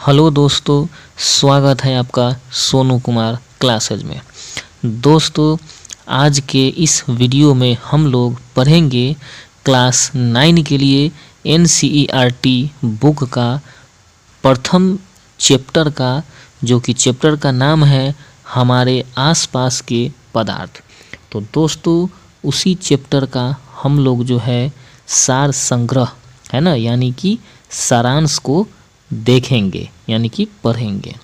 Hello दोस्तों, स्वागत है आपका सोनू कुमार क्लासेज में। दोस्तों, आज के इस वीडियो में हम लोग पढ़ेंगे क्लास 9 के लिए NCERT बुक का प्रथम चैप्टर का, जो कि चैप्टर का नाम है हमारे आसपास के पदार्थ। तो दोस्तों, उसी चैप्टर का हम लोग जो है सार संग्रह है ना, यानी कि सारांश को देखेंगे यानी कि पढ़ेंगे।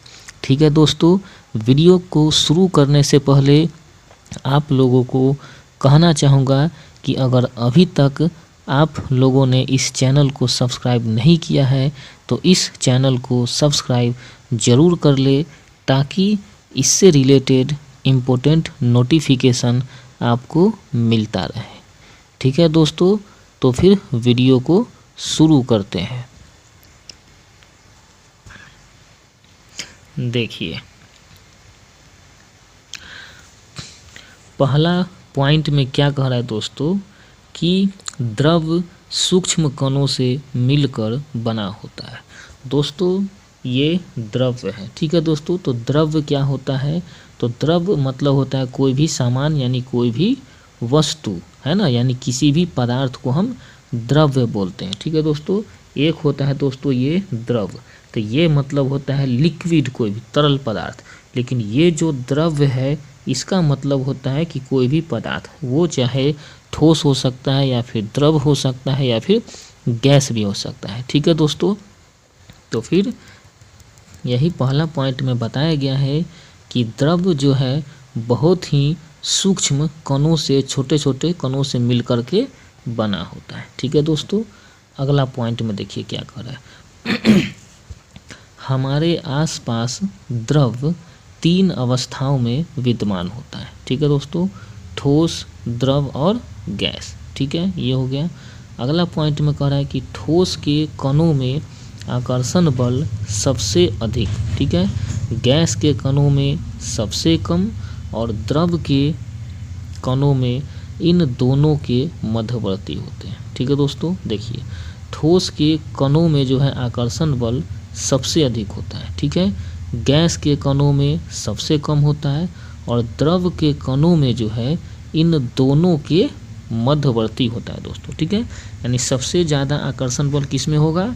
ठीक है दोस्तों, वीडियो को शुरू करने से पहले आप लोगों को कहना चाहूँगा कि अगर अभी तक आप लोगों ने इस चैनल को सब्सक्राइब नहीं किया है तो इस चैनल को सब्सक्राइब ज़रूर कर ले, ताकि इससे रिलेटेड इम्पोर्टेंट नोटिफिकेशन आपको मिलता रहे। ठीक है दोस्तों, तो फिर वीडियो को शुरू करते हैं। देखिए, पहला पॉइंट में क्या कह रहा है दोस्तों कि द्रव सूक्ष्म कणों से मिलकर बना होता है। दोस्तों, ये द्रव्य है। ठीक है दोस्तों, तो द्रव्य क्या होता है? तो द्रव्य मतलब होता है कोई भी सामान यानी कोई भी वस्तु, है ना, यानी किसी भी पदार्थ को हम द्रव्य बोलते हैं। ठीक है दोस्तों, एक होता है दोस्तों ये द्रव्य, तो ये मतलब होता है लिक्विड, कोई भी तरल पदार्थ। लेकिन ये जो द्रव्य है इसका मतलब होता है कि कोई भी पदार्थ, वो चाहे ठोस हो सकता है या फिर द्रव हो सकता है या फिर गैस भी हो सकता है। ठीक है दोस्तों, तो फिर यही पहला पॉइंट में बताया गया है कि द्रव्य जो है बहुत ही सूक्ष्म कणों से, छोटे छोटे कणों से मिल कर के बना होता है। ठीक है दोस्तों, अगला पॉइंट में देखिए क्या कह रहा है। हमारे आसपास द्रव 3 अवस्थाओं में विद्यमान होता है। ठीक है दोस्तों, ठोस, द्रव और गैस। ठीक है, ये हो गया। अगला पॉइंट में कह रहा है कि ठोस के कणों में आकर्षण बल सबसे अधिक, ठीक है, गैस के कणों में सबसे कम और द्रव के कणों में इन दोनों के मध्यवर्ती होते हैं। ठीक है दोस्तों, देखिए, ठोस के कणों में जो है आकर्षण बल सबसे अधिक होता है। ठीक है, गैस के कणों में सबसे कम होता है और द्रव के कणों में जो है इन दोनों के मध्यवर्ती होता है दोस्तों। ठीक है, यानी सबसे ज़्यादा आकर्षण बल किस में होगा?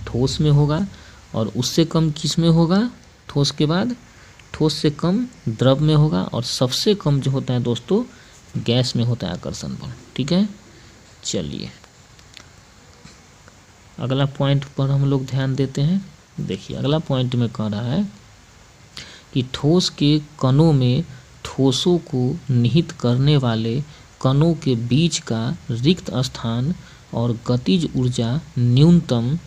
ठोस में होगा, और उससे कम किस में होगा? ठोस के बाद ठोस से कम द्रव में होगा, और सबसे कम जो होता है दोस्तों गैस में होता है आकर्षण बल। ठीक है, चलिए अगला पॉइंट पर हम लोग ध्यान देते हैं। देखिए, अगला पॉइंट में कह रहा है कि ठोस के कणों में ठोसों को निहित करने वाले कणों के बीच का रिक्त स्थान और गतिज ऊर्जा न्यूनतम,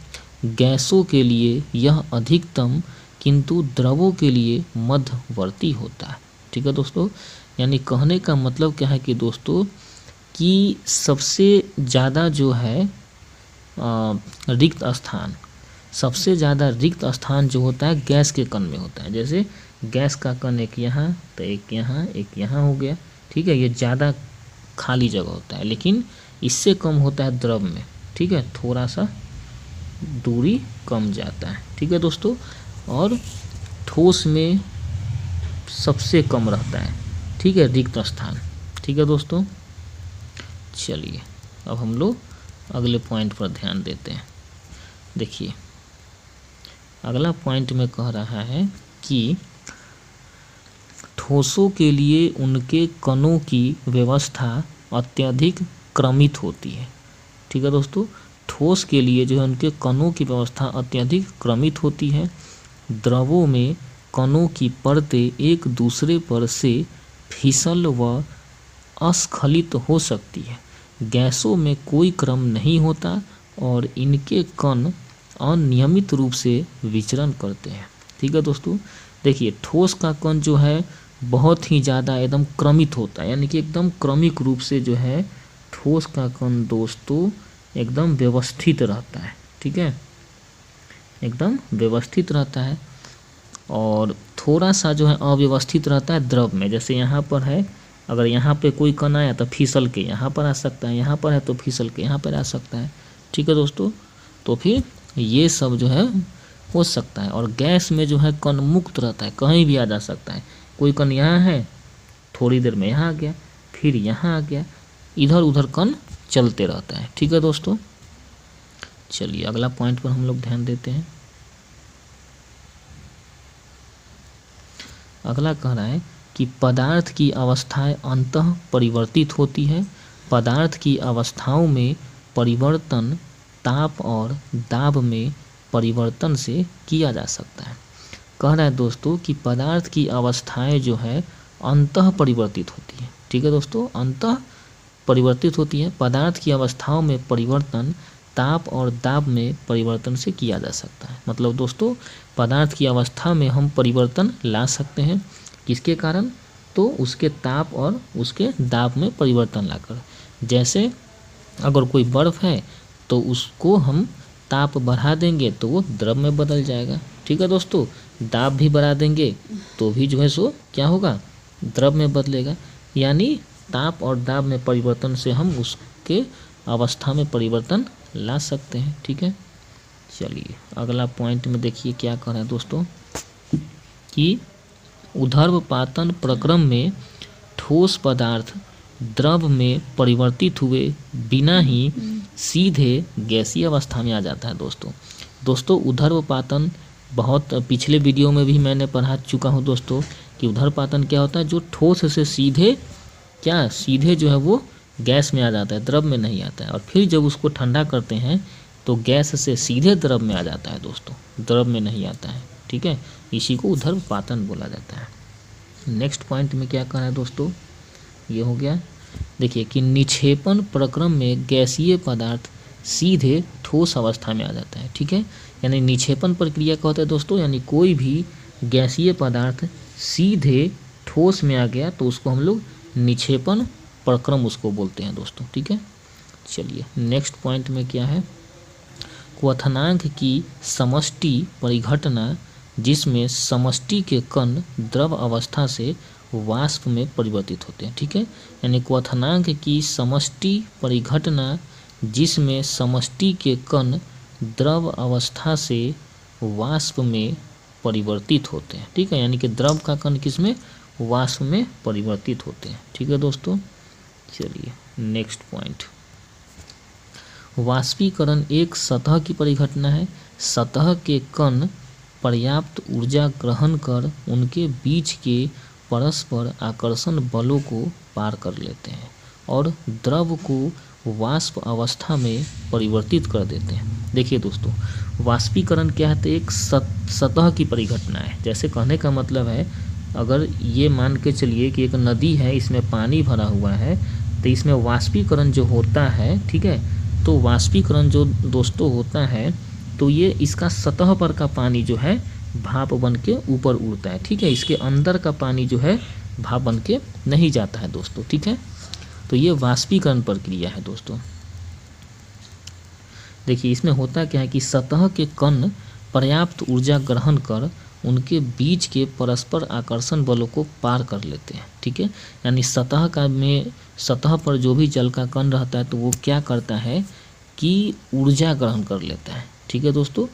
गैसों के लिए यह अधिकतम, किंतु द्रवों के लिए मध्यवर्ती होता है। ठीक है दोस्तों, यानी कहने का मतलब क्या है कि दोस्तों कि सबसे ज़्यादा जो है रिक्त स्थान, सबसे ज़्यादा रिक्त स्थान जो होता है गैस के कण में होता है। जैसे गैस का कण एक यहाँ, तो एक यहाँ हो गया। ठीक है, ये ज़्यादा खाली जगह होता है, लेकिन इससे कम होता है द्रव में। ठीक है, थोड़ा सा दूरी कम जाता है। ठीक है दोस्तों, और ठोस में सबसे कम रहता है। ठीक है, रिक्त स्थान। ठीक है दोस्तों, चलिए अब हम लोग अगले पॉइंट पर ध्यान देते हैं। देखिए, अगला पॉइंट में कह रहा है कि ठोसों के लिए उनके कणों की व्यवस्था अत्यधिक क्रमित होती है। ठीक है दोस्तों, ठोस के लिए जो है उनके कणों की व्यवस्था अत्यधिक क्रमित होती है। द्रवों में कणों की परतें एक दूसरे पर से फिसल व अस्खलित हो सकती है। गैसों में कोई क्रम नहीं होता और इनके कण अनियमित रूप से विचरण करते हैं। ठीक है दोस्तों, देखिए, ठोस का कण जो है बहुत ही ज़्यादा एकदम क्रमित होता है, यानी कि एकदम क्रमिक रूप से जो है ठोस का कण दोस्तों एकदम व्यवस्थित रहता है। ठीक है, एकदम व्यवस्थित रहता है, और थोड़ा सा जो है अव्यवस्थित रहता है द्रव में। जैसे यहाँ पर है, अगर यहाँ पे कोई कण आया तो फिसल के यहाँ पर आ सकता है, यहाँ पर है तो फिसल के यहाँ पर आ सकता है। ठीक है दोस्तों, तो फिर ये सब जो है हो सकता है। और गैस में जो है कण मुक्त रहता है, कहीं भी आ जा सकता है। कोई कण यहाँ है, थोड़ी देर में यहाँ आ गया, फिर यहाँ आ गया, इधर उधर कण चलते रहता है। ठीक है दोस्तों, चलिए अगला पॉइंट पर हम लोग ध्यान देते हैं। अगला कह रहा है कि पदार्थ की अवस्थाएं अंततः परिवर्तित होती है। पदार्थ की अवस्थाओं में परिवर्तन ताप और दाब में परिवर्तन से किया जा सकता है। कह रहा है दोस्तों कि पदार्थ की अवस्थाएं जो है अंततः परिवर्तित होती है। ठीक है दोस्तों, अंततः परिवर्तित होती है। पदार्थ की अवस्थाओं में परिवर्तन ताप और दाब में परिवर्तन से किया जा सकता है। मतलब दोस्तों पदार्थ की अवस्था में हम परिवर्तन ला सकते हैं, किसके कारण? तो उसके ताप और उसके दाब में परिवर्तन लाकर। जैसे अगर कोई बर्फ़ है तो उसको हम ताप बढ़ा देंगे तो वो द्रव में बदल जाएगा। ठीक है दोस्तों, दाब भी बढ़ा देंगे तो भी जो है सो क्या होगा, द्रव में बदलेगा। यानी ताप और दाब में परिवर्तन से हम उसके अवस्था में परिवर्तन ला सकते हैं। ठीक है, चलिए अगला पॉइंट में देखिए क्या कह रहे हैं दोस्तों कि ऊर्ध्वपातन प्रक्रम में ठोस पदार्थ द्रव में परिवर्तित हुए बिना ही सीधे गैसीय अवस्था में आ जाता है। दोस्तों ऊर्ध्वपातन बहुत पिछले वीडियो में भी मैंने पढ़ा चुका हूँ दोस्तों कि ऊर्ध्वपातन क्या होता है, जो ठोस से सीधे जो है वो गैस में आ जाता है, द्रव में नहीं आता है। और फिर जब उसको ठंडा करते हैं तो गैस से सीधे द्रव में आ जाता है दोस्तों, द्रव में नहीं आता है। ठीक है, इसी को ऊर्ध्वपातन बोला जाता है। नेक्स्ट पॉइंट में क्या कहना है दोस्तों, ये हो गया। देखिए कि निक्षेपण प्रक्रम में गैसीय पदार्थ सीधे ठोस अवस्था में आ जाता है। ठीक है, यानी निक्षेपण प्रक्रिया क्या होता है दोस्तों, यानी कोई भी गैसीय पदार्थ सीधे ठोस में आ गया तो उसको हम लोग निक्षेपण प्रक्रम उसको बोलते हैं दोस्तों। ठीक है, चलिए नेक्स्ट पॉइंट में क्या है, क्वथनांक की समष्टि परिघटना जिसमें समष्टि के कण द्रव अवस्था से वाष्प में परिवर्तित होते हैं। ठीक है, यानी क्वथनांक की समष्टि परिघटना जिसमें समष्टि के कण द्रव अवस्था से वाष्प में परिवर्तित होते हैं। ठीक है, यानी कि द्रव का कण किसमें, वाष्प में परिवर्तित होते हैं। ठीक है दोस्तों, चलिए नेक्स्ट पॉइंट, वाष्पीकरण एक सतह की परिघटना है। सतह के कण पर्याप्त ऊर्जा ग्रहण कर उनके बीच के परस्पर आकर्षण बलों को पार कर लेते हैं और द्रव को वाष्प अवस्था में परिवर्तित कर देते हैं। देखिए दोस्तों, वाष्पीकरण क्या है, तो एक सतह की परिघटना है। जैसे कहने का मतलब है, अगर ये मान के चलिए कि एक नदी है, इसमें पानी भरा हुआ है, तो इसमें वाष्पीकरण जो होता है, ठीक है, तो वाष्पीकरण जो दोस्तों होता है तो ये इसका सतह पर का पानी जो है भाप बन के ऊपर उड़ता है। ठीक है, इसके अंदर का पानी जो है भाप बन के नहीं जाता है दोस्तों। ठीक है, तो ये वाष्पीकरण प्रक्रिया है दोस्तों। देखिए इसमें होता क्या है कि सतह के कण पर्याप्त ऊर्जा ग्रहण कर उनके बीच के परस्पर आकर्षण बलों को पार कर लेते हैं। ठीक है, यानी सतह पर जो भी जल का कण रहता है तो वो क्या करता है कि ऊर्जा ग्रहण कर लेता है। ठीक है दोस्तों,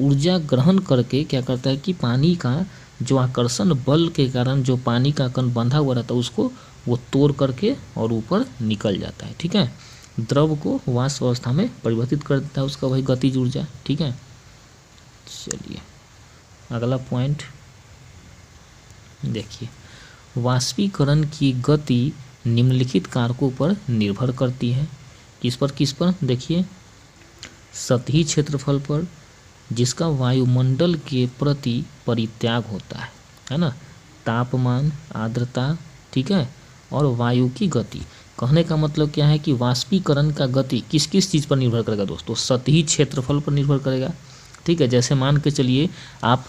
ऊर्जा ग्रहण करके क्या करता है कि पानी का जो आकर्षण बल के कारण जो पानी का कण बंधा हुआ रहता है उसको वो तोड़ करके और ऊपर निकल जाता है। ठीक है, द्रव को वाष्प अवस्था में परिवर्तित कर देता है, उसका वही गतिज ऊर्जा। ठीक है, चलिए अगला पॉइंट देखिए, वाष्पीकरण की गति निम्नलिखित कारकों पर निर्भर करती है। किस पर? देखिए, सतही क्षेत्रफल पर, जिसका वायुमंडल के प्रति परित्याग होता है ना, तापमान, आर्द्रता, ठीक है, और वायु की गति। कहने का मतलब क्या है कि वाष्पीकरण का गति किस किस चीज़ पर निर्भर करेगा दोस्तों, सतही क्षेत्रफल पर निर्भर करेगा। ठीक है, जैसे मान के चलिए आप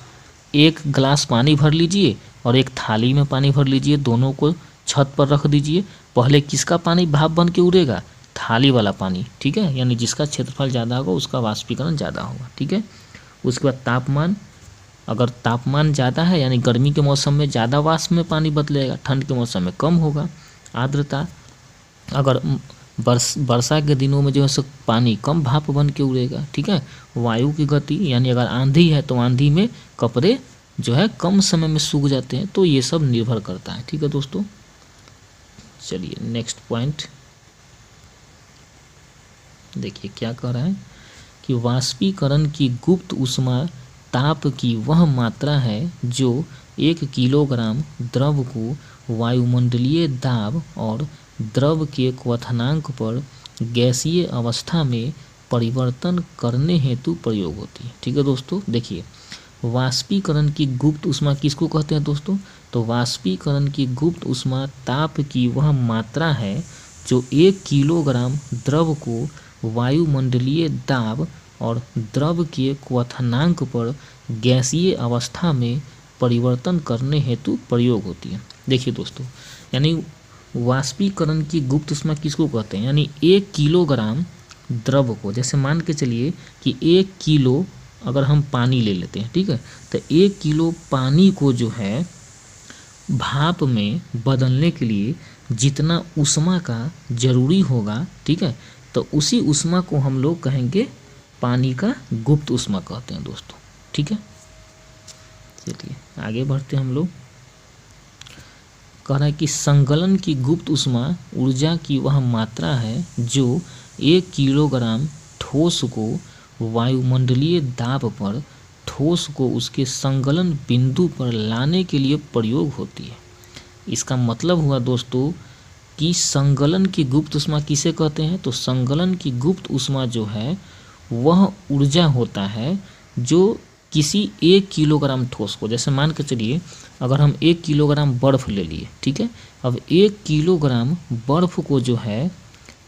एक गिलास पानी भर लीजिए और एक थाली में पानी भर लीजिए, दोनों को छत पर रख दीजिए। पहले किसका पानी भाप बन के उड़ेगा, थाली वाला पानी। ठीक है, यानी जिसका क्षेत्रफल ज़्यादा होगा उसका वाष्पीकरण ज़्यादा होगा। ठीक है, उसके बाद तापमान, अगर तापमान ज़्यादा है यानी गर्मी के मौसम में ज़्यादा वाष्प में पानी बदलेगा, ठंड के मौसम में कम होगा। आर्द्रता, अगर वर्षा के दिनों में जो है सब पानी कम भाप बन के उड़ेगा, ठीक है। वायु की गति यानी अगर आंधी है तो आंधी में कपड़े जो है कम समय में सूख जाते हैं, तो ये सब निर्भर करता है, ठीक है दोस्तों। चलिए नेक्स्ट पॉइंट देखिए क्या कह रहा है कि वाष्पीकरण की गुप्त ऊष्मा ताप की वह मात्रा है जो 1 किलोग्राम द्रव को वायुमंडलीय दाब और द्रव के क्वथनांक पर गैसीय अवस्था में परिवर्तन करने हेतु प्रयोग होती है, ठीक है दोस्तों। देखिए वाष्पीकरण की गुप्त ऊष्मा किसको कहते हैं दोस्तों, तो वाष्पीकरण की गुप्त ऊष्मा ताप की वह मात्रा है जो 1 किलोग्राम द्रव को वायुमंडलीय दाब और द्रव के क्वथनांक पर गैसीय अवस्था में परिवर्तन करने हेतु प्रयोग होती है। देखिए दोस्तों, यानी वाष्पीकरण की गुप्त ऊष्मा किसको कहते हैं, यानी 1 किलोग्राम द्रव को, जैसे मान के चलिए कि 1 किलो अगर हम पानी ले लेते हैं, ठीक है, तो 1 किलो पानी को जो है भाप में बदलने के लिए जितना ऊष्मा का जरूरी होगा, ठीक है, तो उसी ऊष्मा को हम लोग कहेंगे पानी का गुप्त ऊष्मा कहते हैं दोस्तों, ठीक है। चलिए आगे बढ़ते हैं हम लोग। कह रहा है कि संगलन की गुप्त ऊष्मा ऊर्जा की वह मात्रा है जो 1 किलोग्राम ठोस को वायुमंडलीय दाब पर ठोस को उसके संगलन बिंदु पर लाने के लिए प्रयोग होती है। इसका मतलब हुआ दोस्तों कि संगलन की गुप्त ऊष्मा किसे कहते हैं, तो संगलन की गुप्त ऊष्मा जो है वह ऊर्जा होता है जो किसी 1 किलोग्राम ठोस को, जैसे मान के चलिए अगर हम 1 किलोग्राम बर्फ़ ले लिए, ठीक है, अब 1 किलोग्राम बर्फ़ को जो है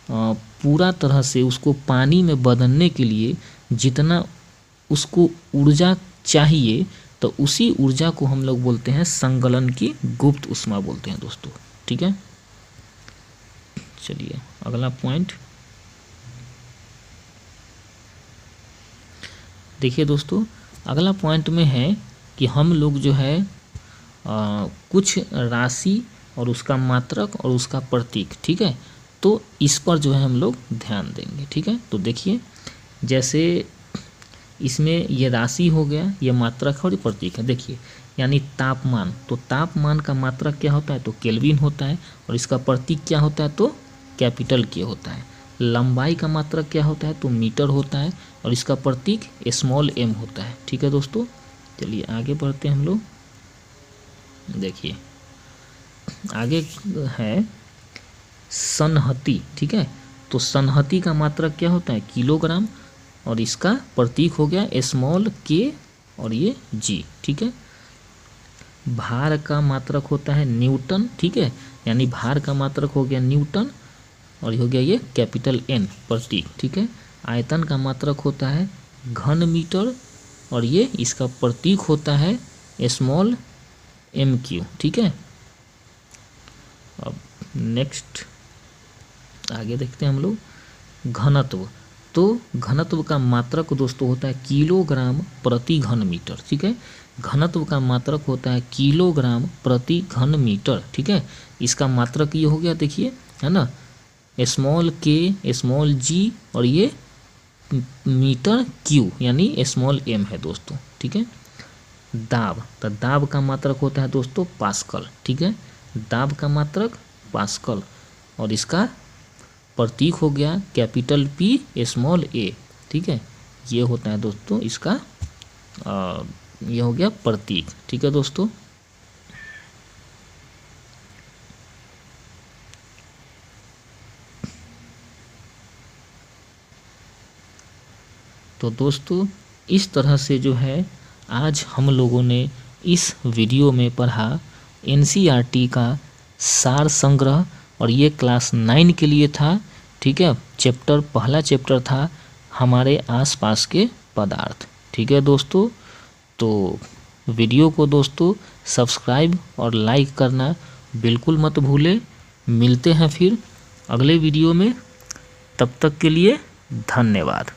पूरा तरह से उसको पानी में बदलने के लिए जितना उसको ऊर्जा चाहिए, तो उसी ऊर्जा को हम लोग बोलते हैं संगलन की गुप्त ऊष्मा बोलते हैं दोस्तों, ठीक है। चलिए अगला पॉइंट देखिए दोस्तों, अगला पॉइंट में है कि हम लोग जो है कुछ राशि और उसका मात्रक और उसका प्रतीक, ठीक है, तो इस पर जो है हम लोग ध्यान देंगे, ठीक है। तो देखिए जैसे इसमें ये राशि हो गया, ये मात्रक और ये प्रतीक है। देखिए यानी तापमान, तो तापमान का मात्रक क्या होता है, तो केल्विन होता है, और इसका प्रतीक क्या होता है, तो कैपिटल के होता है। लंबाई का मात्रक क्या होता है, तो मीटर होता है, और इसका प्रतीक स्मॉल m होता है, ठीक है दोस्तों। चलिए आगे बढ़ते हैं हम लोग। देखिए आगे है सन्हति, ठीक है, तो सन्हति का मात्रक क्या होता है, किलोग्राम, और इसका प्रतीक हो गया स्मॉल k और ये g, ठीक है। भार का मात्रक होता है न्यूटन, ठीक है, यानी भार का मात्रक हो गया न्यूटन, और ये हो गया ये कैपिटल N प्रतीक, ठीक है। आयतन का मात्रक होता है घन मीटर, और ये इसका प्रतीक होता है स्मॉल mq, ठीक है। अब नेक्स्ट आगे देखते हैं हम लोग। घनत्व, तो घनत्व का मात्रक दोस्तों होता है किलोग्राम प्रति घन मीटर, ठीक है। घनत्व का मात्रक होता है किलोग्राम प्रति घन मीटर, ठीक है। इसका मात्रक ये हो गया, देखिए है ना, स्मॉल k स्मॉल g और ये मीटर q यानी स्मॉल m है दोस्तों, ठीक है। दाब, तो दाब का मात्रक होता है दोस्तों पास्कल, ठीक है, दाब का मात्रक पास्कल, और इसका प्रतीक हो गया कैपिटल P स्मॉल a, ठीक है। ये होता है दोस्तों इसका ये हो गया प्रतीक, ठीक है दोस्तों। तो दोस्तों इस तरह से जो है आज हम लोगों ने इस वीडियो में पढ़ा NCERT का सार संग्रह, और ये क्लास 9 के लिए था, ठीक है। चैप्टर पहला चैप्टर था हमारे आसपास के पदार्थ, ठीक है दोस्तों। तो वीडियो को दोस्तों सब्सक्राइब और लाइक करना बिल्कुल मत भूलें। मिलते हैं फिर अगले वीडियो में, तब तक के लिए धन्यवाद।